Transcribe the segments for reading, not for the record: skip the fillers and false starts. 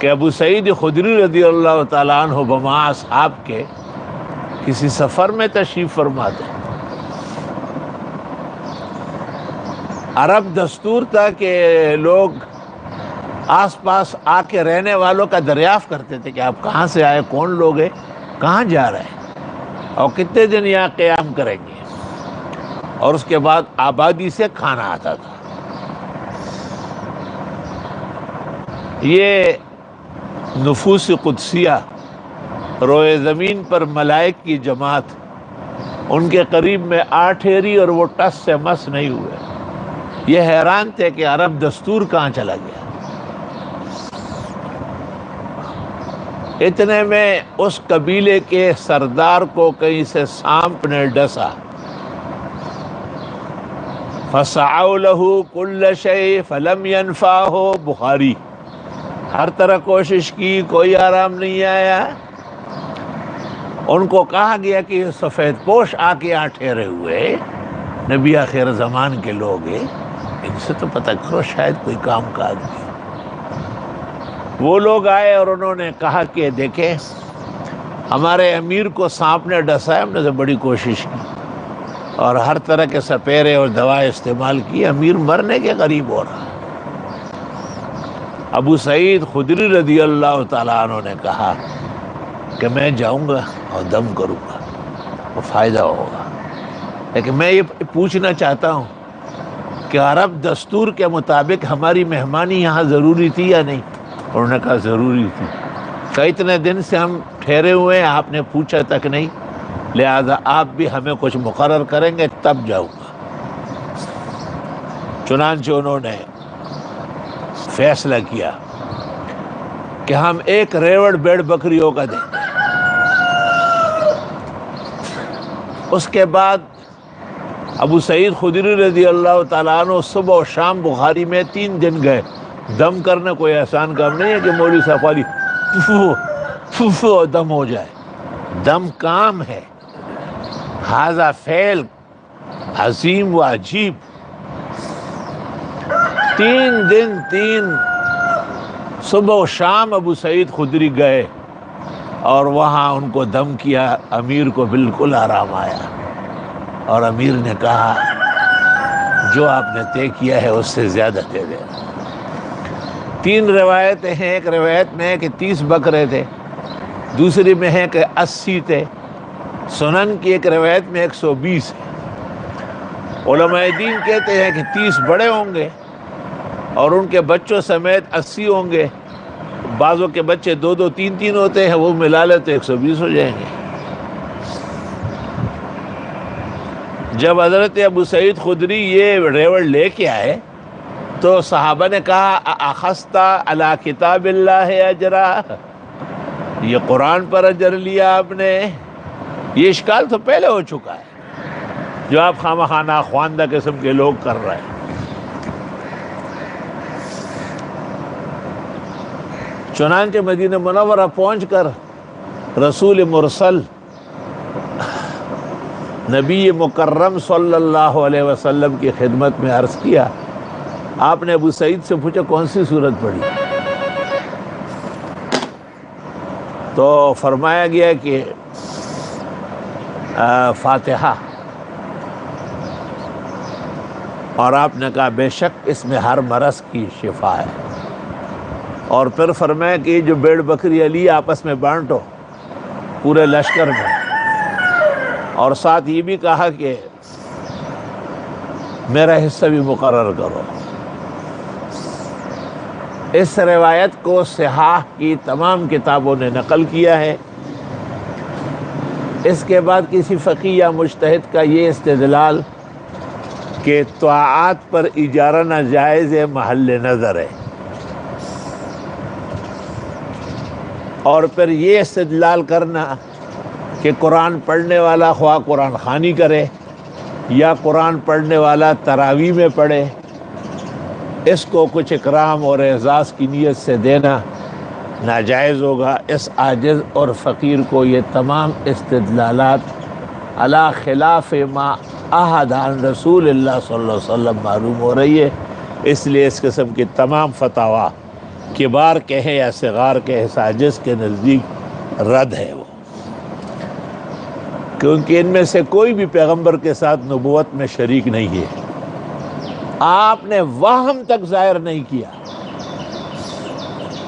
کہ ابو سعید خدری رضی اللہ تعالیٰ عنہ بما اصحاب کے کسی سفر میں تشریف فرما تھے۔ عرب دستور تھا کہ لوگ آس پاس آ کے رہنے والوں کا دریافت کرتے تھے کہ آپ کہاں سے آئے، کون لوگ ہیں، کہاں جا رہے ہیں اور کتنے دن یہاں قیام کریں گے، اور اس کے بعد آبادی سے کھانا آتا تھا۔ یہ نفوس قدسیہ، روئے زمین پر ملائک کی جماعت، ان کے قریب میں آٹھیری اور وہ ٹس سے مس نہیں ہوئے۔ یہ حیران تھے کہ عرب دستور کہاں چلا گیا۔ اتنے میں اس قبیلے کے سردار کو کہیں سے سانپ نے ڈسا۔ فَسَعَوْا لَهُ كُلَّ شَيْءٍ فَلَمْ يَنْفَعْهُ، بخاری۔ ہر طرح کوشش کی، کوئی آرام نہیں آیا۔ ان کو کہا گیا کہ یہ سفید پوش آ کے یہاں ٹھہرے ہوئے نبی آخر زمان کے لوگ ہیں، ان سے تو پتہ کرو شاید کوئی کام کاج بھی۔ وہ لوگ آئے اور انہوں نے کہا کہ دیکھیں ہمارے امیر کو سانپ نے ڈسا ہے، ہم نے تو بڑی کوشش کی اور ہر طرح کے سپیرے اور دوائیں استعمال کی، امیر مرنے کے قریب ہو رہا ہے۔ ابو سعید خدری رضی اللہ تعالیٰ عنہ نے کہا کہ میں جاؤں گا اور دم کروں گا، وہ فائدہ ہوگا، لیکن میں یہ پوچھنا چاہتا ہوں کہ عرب دستور کے مطابق ہماری مہمانی یہاں ضروری تھی یا نہیں؟ انہوں نے کہا ضروری تھی۔ کہ اتنے دن سے ہم ٹھہرے ہوئے ہیں، آپ نے پوچھا تک نہیں، لہذا آپ بھی ہمیں کچھ مقرر کریں گے تب جاؤں گا۔ چنانچہ انہوں نے فیصلہ کیا کہ ہم ایک ریوڑ بیڑ بکریوں کا دیں گے۔ اس کے بعد ابو سعید خدری رضی اللہ تعالیٰ عنہ صبح و شام بخاری میں 3 دن گئے۔ دم کرنا کوئی آسان کام نہیں ہے کہ مولوی صاحب والی دم ہو جائے، دم کام ہے، ھذا فعل عظیم و عجیب۔ 3 دن 3 صبح و شام ابو سعید خدری گئے اور وہاں ان کو دم کیا۔ امیر کو بالکل آرام آیا اور امیر نے کہا جو آپ نے طے کیا ہے اس سے زیادہ دے دے۔ 3 روایتیں ہیں، ایک روایت میں ہے کہ 30 بکرے تھے، دوسری میں ہے کہ 80 تھے، سنن کی ایک روایت میں 120 ہے۔ علماء دین کہتے ہیں کہ 30 بڑے ہوں گے اور ان کے بچوں سمیت 80 ہوں گے، بعضوں کے بچے 2 3 ہوتے ہیں، وہ ملا لے تو 120 ہو جائیں گے۔ جب حضرت ابو سعید خدری یہ ریوڑ لے کے آئے تو صحابہ نے کہا اخذت علی کتاب اللہ اجرا، یہ قرآن پر اجر لیا آپ نے؟ یہ اشکال تو پہلے ہو چکا ہے جو آپ خواندہ خواندہ قسم کے لوگ کر رہے ہیں۔ چنانچہ مدینہ منورہ پہنچ کر رسول مرسل نبی مکرم صلی اللہ علیہ وسلم کی خدمت میں عرض کیا۔ آپ نے ابو سعید سے پوچھا کون سی سورت پڑھی؟ تو فرمایا گیا کہ فاتحہ، اور آپ نے کہا بے شک اس میں ہر مرض کی شفا ہے، اور پھر فرمایا کہ یہ جو بیڑ بکری علی آپس میں بانٹو پورے لشکر میں، اور ساتھ یہ بھی کہا کہ میرا حصہ بھی مقرر کرو۔ اس روایت کو صحاح کی تمام کتابوں نے نقل کیا ہے۔ اس کے بعد کسی فقیہ یا مجتہد کا یہ استدلال کہ طاعات پر اجارہ ناجائز ہے محل نظر ہے، اور پھر یہ استدلال کرنا کہ قرآن پڑھنے والا خواہ قرآن خوانی کرے یا قرآن پڑھنے والا تراویح میں پڑھے، اس کو کچھ اکرام اور اعزاز کی نیت سے دینا ناجائز ہوگا۔ اس عاجز اور فقیر کو یہ تمام استدلالات علی خلاف ما احد عن رسول اللہ صلی اللہ علیہ وسلم معلوم ہو رہی ہے، اس لیے اس قسم کی تمام فتاویٰ کبار کے ہیں یا صغار کے ہیں، ساجز کے نزدیک رد ہے وہ، کیونکہ ان میں سے کوئی بھی پیغمبر کے ساتھ نبوت میں شریک نہیں ہے، آپ نے وہم تک ظاہر نہیں کیا۔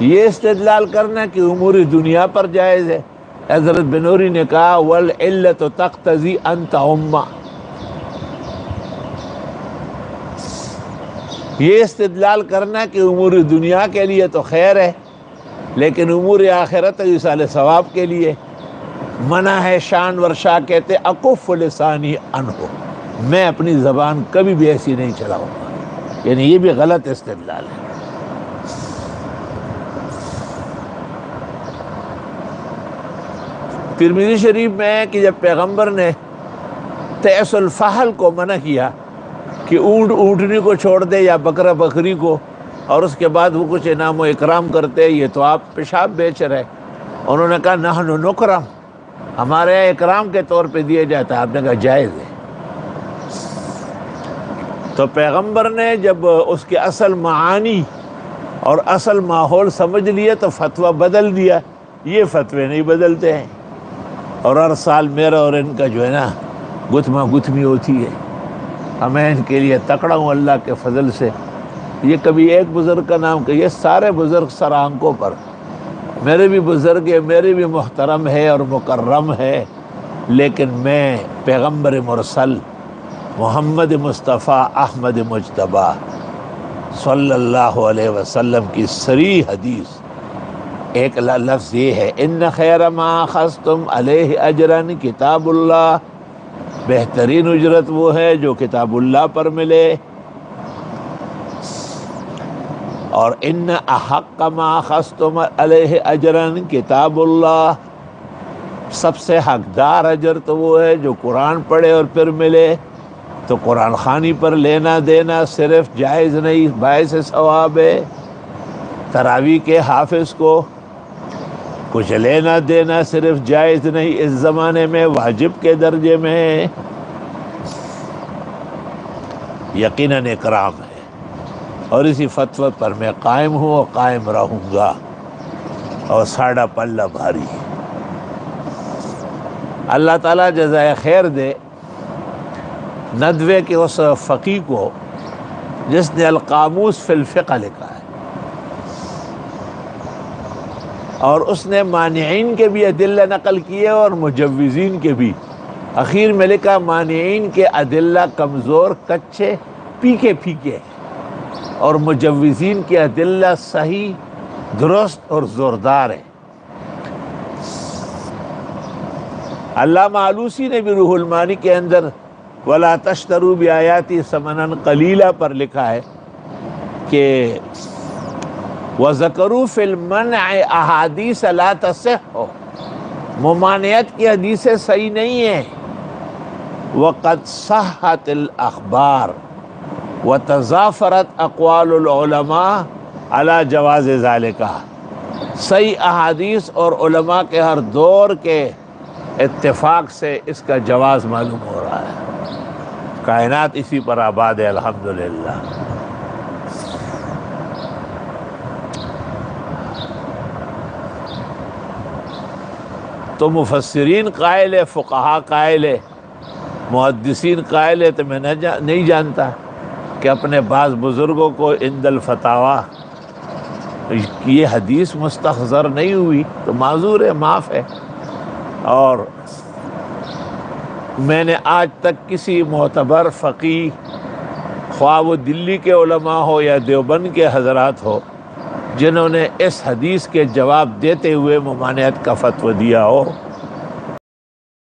یہ استدلال کرنا کہ امور دنیا پر جائز ہے، حضرت بنوری نے کہا والعلت تقتضی ان تعم، یہ استدلال کرنا کہ امور دنیا کے لیے تو خیر ہے لیکن امور آخرت ایصال ثواب کے لیے منع ہے۔ شان ورشا کہتے اکف لسانی عنہ، میں اپنی زبان کبھی بھی ایسی نہیں چلاؤں گا، یعنی یہ بھی غلط استدلال ہے۔ ترمذی شریف میں ہے کہ جب پیغمبر نے تیس الفحل کو منع کیا کہ اونٹ اونٹنی کو چھوڑ دے یا بکرا بکری کو، اور اس کے بعد وہ کچھ انعام و اکرام کرتے، یہ تو آپ پیشاب بیچ رہے، انہوں نے کہا نحن نکرم، ہمارے یہاں اکرام کے طور پہ دیا جاتا ہے، آپ نے کہا جائز ہے۔ تو پیغمبر نے جب اس کے اصل معانی اور اصل ماحول سمجھ لیے تو فتویٰ بدل دیا، یہ فتوے نہیں بدلتے ہیں، اور ہر سال میرا اور ان کا جو ہے نا گتما گتمی ہوتی ہے، میں ان کے لیے تکڑا ہوں اللہ کے فضل سے۔ یہ کبھی ایک بزرگ کا نام کہ یہ سارے بزرگ سر آنکھوں پر، میرے بھی بزرگ ہے، میرے بھی محترم ہے اور مکرم ہے، لیکن میں پیغمبر مرسل محمد مصطفیٰ احمد مجتبیٰ صلی اللہ علیہ وسلم کی صریح حدیث ایک لفظ یہ ہے ان خیر ما اخذتم علیہ اجرا کتاب اللہ، بہترین اجرت وہ ہے جو کتاب اللہ پر ملے، اور ان احق ما اخذتم علیہ اجرا کتاب اللہ، سب سے حقدار اجر تو وہ ہے جو قرآن پڑھے اور پھر ملے، تو قرآن خوانی پر لینا دینا صرف جائز نہیں، باعث ثواب ہے۔ تراویح کے حافظ کو کچھ لینا دینا صرف جائز نہیں، اس زمانے میں واجب کے درجے میں ہے، یقیناً اکرام ہے، اور اسی فتوی پر میں قائم ہوں اور قائم رہوں گا، اور ساڑھا پلہ بھاری۔ اللہ تعالیٰ جزائے خیر دے ندوے کے اس فقیہ کو جس نے القاموس فی الفقہ لکھا ہے، اور اس نے مانعین کے بھی ادلہ نقل کیے اور مجوزین کے بھی، اخیر میں لکھا مانعین کے ادلہ کمزور کچے پھیکے پھیکے، اور مجوزین کے ادلہ صحیح درست اور زوردار ہے۔ علامہ آلوسی نے بھی روح المعانی کے اندر وَلَا تَشْتَرُوا بِآيَاتِي ثَمَنًا قَلِيلًا پر لکھا ہے کہ وَذَكَرُوا فِي الْمَنْعِ أَحَادِيثَ لَا تَصِحُّ، ممانعت کی حدیثیں صحیح نہیں ہیں، وَقَدْ صَحَّتِ الْأَخْبَارُ وَتَضَافَرَتْ أَقْوَالُ الْعُلَمَاءِ عَلَى جَوَازِ ذَلِكَ، صحیح احادیث اور علماء کے ہر دور کے اتفاق سے اس کا جواز معلوم ہو رہا ہے۔ کائنات اسی پر آباد ہے الحمدللہ۔ تو مفسرین قائل ہے، فقہا قائل ہے، محدثین قائل ہے، تو میں نہیں جانتا کہ اپنے بعض بزرگوں کو عند الفتاویٰ یہ حدیث مستحضر نہیں ہوئی تو معذور ہے، معاف ہے۔ اور میں نے آج تک کسی معتبر فقیہ، خواہ وہ دلی کے علماء ہو یا دیوبند کے حضرات ہو، جنہوں نے اس حدیث کے جواب دیتے ہوئے ممانعت کا فتویٰ دیا ہو،